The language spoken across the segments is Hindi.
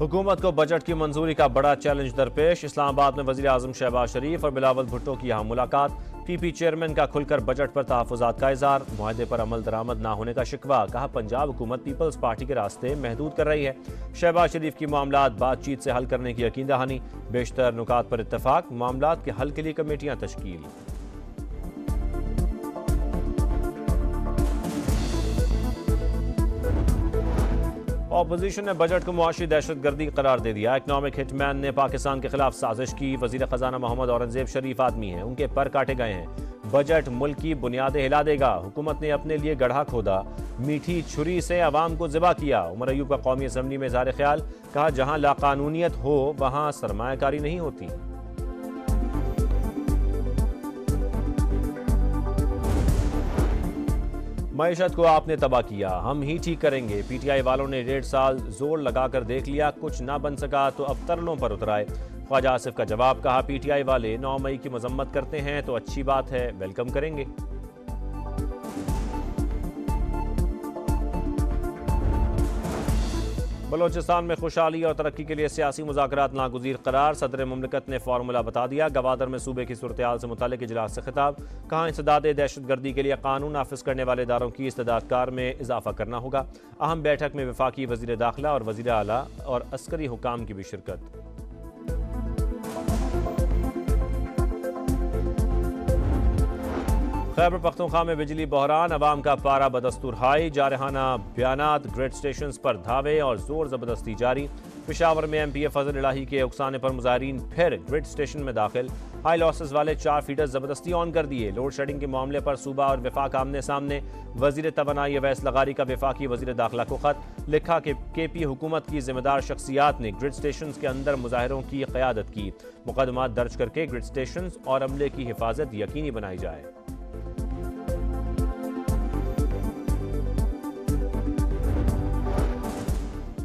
हुकूमत को बजट की मंजूरी का बड़ा चैलेंज दरपेश। इस्लामाबाद में वज़ीर आज़म शहबाज शरीफ और बिलावल भुट्टो की यहाँ मुलाकात। पीपी चेयरमैन का खुलकर बजट पर तहफ़्फ़ुज़ात का इज़हार। मुआहदे पर अमल दरामद ना होने का शिकवा। कहा पंजाब हुकूमत पीपल्स पार्टी के रास्ते महदूद कर रही है। शहबाज शरीफ की मामलात बातचीत से हल करने की यकीन दहानी। बेशतर नुकात पर इत्तफाक। मामलात के हल के लिए कमेटियाँ तश्कील। ऑपोजिशन ने बजट को मुआशी दहशतगर्दी करार दे दिया। इकनॉमिक हिटमैन ने पाकिस्तान के खिलाफ साजिश की। वजीर खजाना मोहम्मद औरंगजेब शरीफ आदमी हैं, उनके पर काटे गए हैं। बजट मुल्क की बुनियादें हिला देगा। हुकूमत ने अपने लिए गड्ढा खोदा, मीठी छुरी से अवाम को ज़िबा किया। उमर अयूब का कौमी असम्बली में इज़हार ख्याल। कहा जहां लाकानूनियत हो वहां सरमायाकारी नहीं होती। मईशत को आपने तबाह किया, हम ही ठीक करेंगे। पीटीआई वालों ने 1.5 साल जोर लगाकर देख लिया, कुछ ना बन सका तो अब तरलों पर उतराए। ख्वाजा आसिफ का जवाब। कहा पीटीआई वाले 9 मई की मजम्मत करते हैं तो अच्छी बात है, वेलकम करेंगे। बलोचिस्तान में खुशहाली और तरक्की के लिए सियासी मुज़ाकरात नागुज़ीर करार। सदर मुमलिकत ने फार्मूला बता दिया। गवादर में सूबे की सूरत-ए-हाल से मुताल्लिक़ इजलास से खिताब। कहा इंसदाद दहशतगर्दी के लिए कानून नाफिज करने वाले इदारों की इस्तेदाद कार में इजाफा करना होगा। अहम बैठक में वफाकी वज़ीर दाखिला और वज़ीर आला और अस्करी हुकाम की भी शिरकत। खैबर पख्तूनख्वा में बिजली बहरान, अवाम का पारा बदस्तूर हाई। जारहाना बयानात, ग्रिड स्टेशन पर धावे और जोर जबरदस्ती जारी। पेशावर में MPA फजल इलाही के उकसाने पर मुजाहिरीन फिर ग्रिड स्टेशन में दाखिल। हाई लॉसेस वाले 4 फीडर जबरदस्ती ऑन कर दिए। लोड शेडिंग के मामले पर सूबा और वफाक आमने सामने। वजीर तवानाई अवैस लगारी का वफाकी वजीर दाखिला को खत लिखा कि KP हुकूमत की जिम्मेदार शख्सियात ने ग्रिड स्टेशन के अंदर मुजाहिरों की क़यादत की। मुकदमा दर्ज करके ग्रिड स्टेशन और अमले की हिफाजत यकीनी बनाई जाए।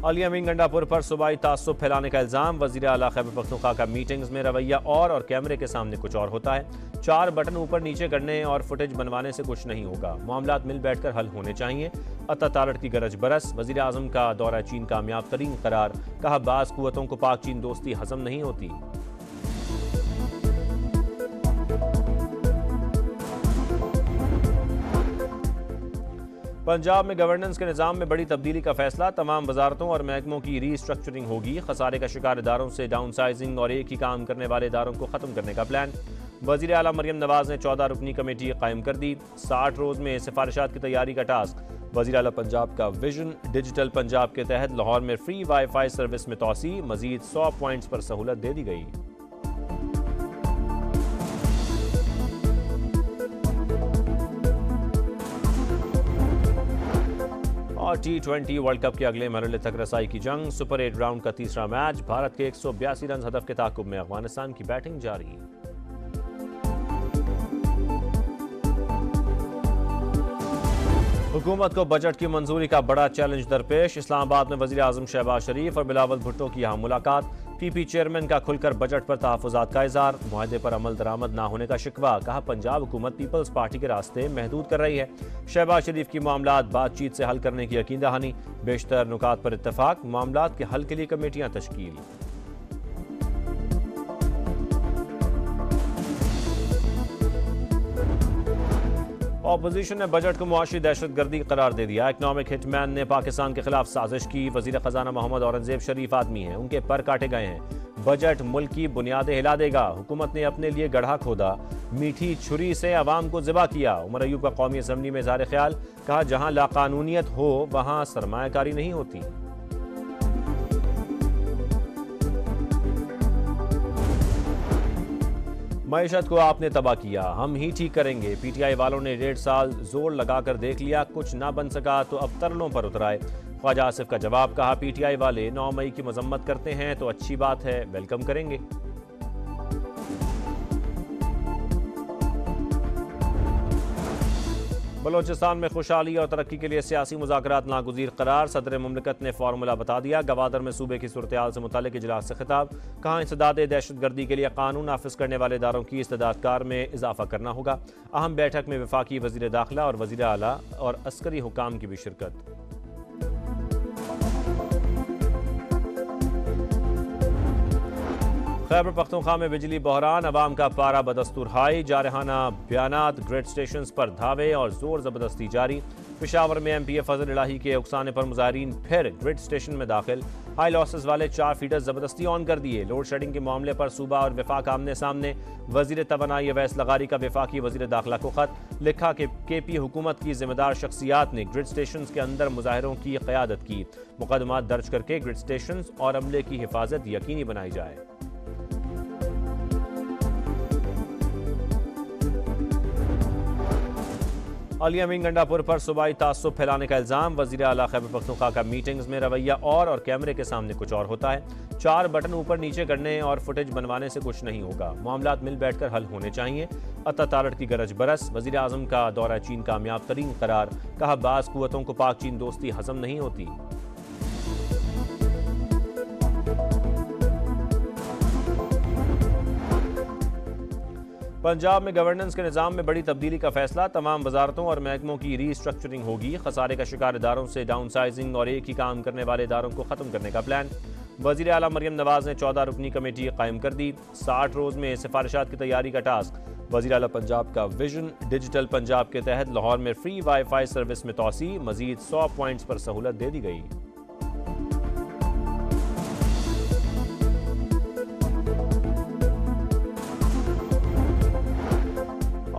अलिया मीन गंडापुर पर सूबाई तासुब फैलाने का इल्जाम। वजीर आला खैबर पख्तूनख्वा का मीटिंग्स में रवैया और कैमरे के सामने कुछ और होता है। 4 बटन ऊपर नीचे करने और फुटेज बनवाने से कुछ नहीं होगा। मामलात मिल बैठकर हल होने चाहिए। अता तारड़ की गरज बरस। वजीर आजम का दौरा चीन कामयाब तरीन करार। कहा बाज़ कुव्वतों को पाक चीन दोस्ती हजम नहीं होती। पंजाब में गवर्नेंस के निज़ाम में बड़ी तब्दीली का फैसला। तमाम वजारतों और महकमों की रीस्ट्रक्चरिंग होगी। खसारे का शिकार इदारों से डाउनसाइजिंग और एक ही काम करने वाले इदारों को ख़त्म करने का प्लान। वज़ीर आला मरियम नवाज ने 14 रुकनी कमेटी कायम कर दी। 60 रोज़ में सिफारिशात की तैयारी का टास्क। वज़ीर आला पंजाब का विजन। डिजिटल पंजाब के तहत लाहौर में फ्री वाईफाई सर्विस में तोसी। मजीद 100 पॉइंट्स पर सहूलत दे दी गई। और T20 वर्ल्ड कप के अगले मरहले तक रसाई की जंग। सुपर 8 राउंड का तीसरा मैच। भारत के 182 रन हदफ के ताकुब में अफगानिस्तान की बैटिंग जारी। हुकूमत को बजट की मंजूरी का बड़ा चैलेंज दरपेश। इस्लामाबाद में वज़ीर आज़म शहबाज शरीफ और बिलावल भुट्टो की यहाँ मुलाकात। पीपी चेयरमैन का खुलकर बजट पर तहफ़्फ़ुज़ात का इज़हार। मुआहदे पर अमल दरामद ना होने का शिकवा। कहा पंजाब हुकूमत पीपल्स पार्टी के रास्ते महदूद कर रही है। शहबाज शरीफ की मामलात बातचीत से हल करने की यकीन दहानी। बेशतर नुकात पर इत्तफाक। मामलात के हल के लिए कमेटियाँ तश्कील। ऑपोजिशन ने बजट को मुआशी दहशतगर्दी करार दे दिया। इकनॉमिक हिटमैन ने पाकिस्तान के खिलाफ साजिश की। वजीर खजाना मोहम्मद औरंगजेब शरीफ आदमी हैं, उनके पर काटे गए हैं। बजट मुल्क की बुनियादें हिला देगा। हुकूमत ने अपने लिए गड्ढा खोदा, मीठी छुरी से अवाम को ज़िबा किया। उमर अयूब का कौमी असम्बली में इज़हार ख्याल। कहा जहां लाकानूनियत हो वहां सरमायाकारी नहीं होती। मईशत को आपने तबाह किया, हम ही ठीक करेंगे। पीटीआई वालों ने 1.5 साल जोर लगाकर देख लिया, कुछ ना बन सका तो अब तरलों पर उतराए। ख्वाजा आसिफ का जवाब। कहा पीटीआई वाले 9 मई की मजम्मत करते हैं तो अच्छी बात है, वेलकम करेंगे। बलोचिस्तान में खुशहाली और तरक्की के लिए सियासी मुज़ाकरात नागुज़ीर करार। सदर मुमलिकत ने फार्मूला बता दिया। गवादर में सूबे की सूरत-ए-हाल से मुताल्लिक़ इजलास से खिताब। कहा इंसदाद दहशतगर्दी के लिए कानून नाफिज करने वाले इदारों की इस्तेदाद कार में इजाफा करना होगा। अहम बैठक में वफाकी वज़ीर दाखिला और वज़ीर आला और अस्करी हुकाम की भी शिरकत। खैबर पख्तूनख्वा में बिजली बहरान, अवाम का पारा बदस्तूर हाई, जारहाना बयानात, ग्रिड स्टेशन पर धावे और जोर जबरदस्ती जारी। पेशावर में MPA फजल इलाही के उकसाने पर मुजाहिरीन फिर ग्रिड स्टेशन में दाखिल। हाई लॉसेस वाले 4 फीडर जबरदस्ती ऑन कर दिए। लोड शेडिंग के मामले पर सूबा और वफाक आमने सामने। वजीर तवानाई अवैस लगारी का वफाकी वजीर दाखिला को खत लिखा कि KP हुकूमत की जिम्मेदार शख्सियात ने ग्रिड स्टेशन के अंदर मुजाहिरों की क़यादत की। मुकदमात दर्ज करके ग्रिड स्टेशन और अमले की हिफाजत यकीनी बनाई जाए। अलिया मीन गंडापुर पर सूबाई तासुब फैलाने का इल्जाम। वजीर आला खैबर पख्तूनख्वा का मीटिंग्स में रवैया और कैमरे के सामने कुछ और होता है। 4 बटन ऊपर नीचे करने और फुटेज बनवाने से कुछ नहीं होगा। मामलात मिल बैठकर हल होने चाहिए। अता तारड़ की गरज बरस। वजीर आजम का दौरा चीन कामयाब तरीन करार। कहा बाज़ कुव्वतों को पाक चीन दोस्ती हजम नहीं होती। पंजाब में गवर्नेंस के निज़ाम में बड़ी तब्दीली का फैसला। तमाम वजारतों और महकमों की रीस्ट्रक्चरिंग होगी। खसारे का शिकार इदारों से डाउन साइजिंग और एक ही काम करने वाले इदारों को ख़त्म करने का प्लान। वज़ीर आला मरियम नवाज ने 14 रुकनी कमेटी कायम कर दी। 60 रोज़ में सिफारिशात की तैयारी का टास्क। वज़ीर आला पंजाब का विजन डिजिटल पंजाब के तहत लाहौर में फ्री वाईफाई सर्विस में तोसी। मजीद 100 पॉइंट्स पर सहूलत दे दी गई।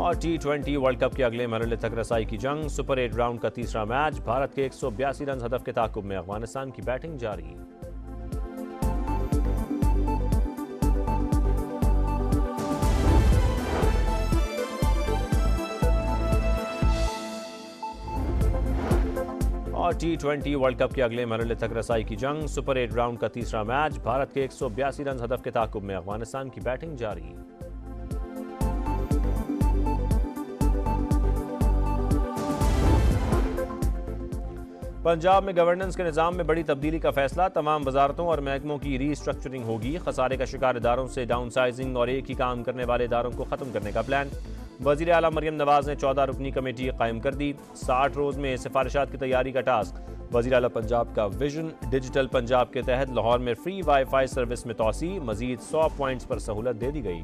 और T20 वर्ल्ड कप के अगले मरहले तक रसाई की जंग। सुपर 8 राउंड का तीसरा मैच। भारत के 182 रन हदफ के ताकुब में अफगानिस्तान की बैटिंग जारी। और T20 वर्ल्ड कप के अगले मरहले तक रसाई की जंग। सुपर 8 राउंड का तीसरा मैच। भारत के 182 रन हदफ के ताकुब में अफगानिस्तान की बैटिंग जारी। पंजाब में गवर्नेंस के निज़ाम में बड़ी तब्दीली का फैसला। तमाम वजारतों और महकमों की रीस्ट्रक्चरिंग होगी। खसारे का शिकार इदारों से डाउन साइजिंग और एक ही काम करने वाले इदारों को ख़त्म करने का प्लान। वज़ीर आला मरियम नवाज ने 14 रुकनी कमेटी कायम कर दी। 60 रोज़ में सिफारिशात की तैयारी का टास्क। वज़ीर आला पंजाब का विजन डिजिटल पंजाब के तहत लाहौर में फ्री वाईफाई सर्विस में तोसी। मजीद 100 पॉइंट्स पर सहूलत दे दी गई।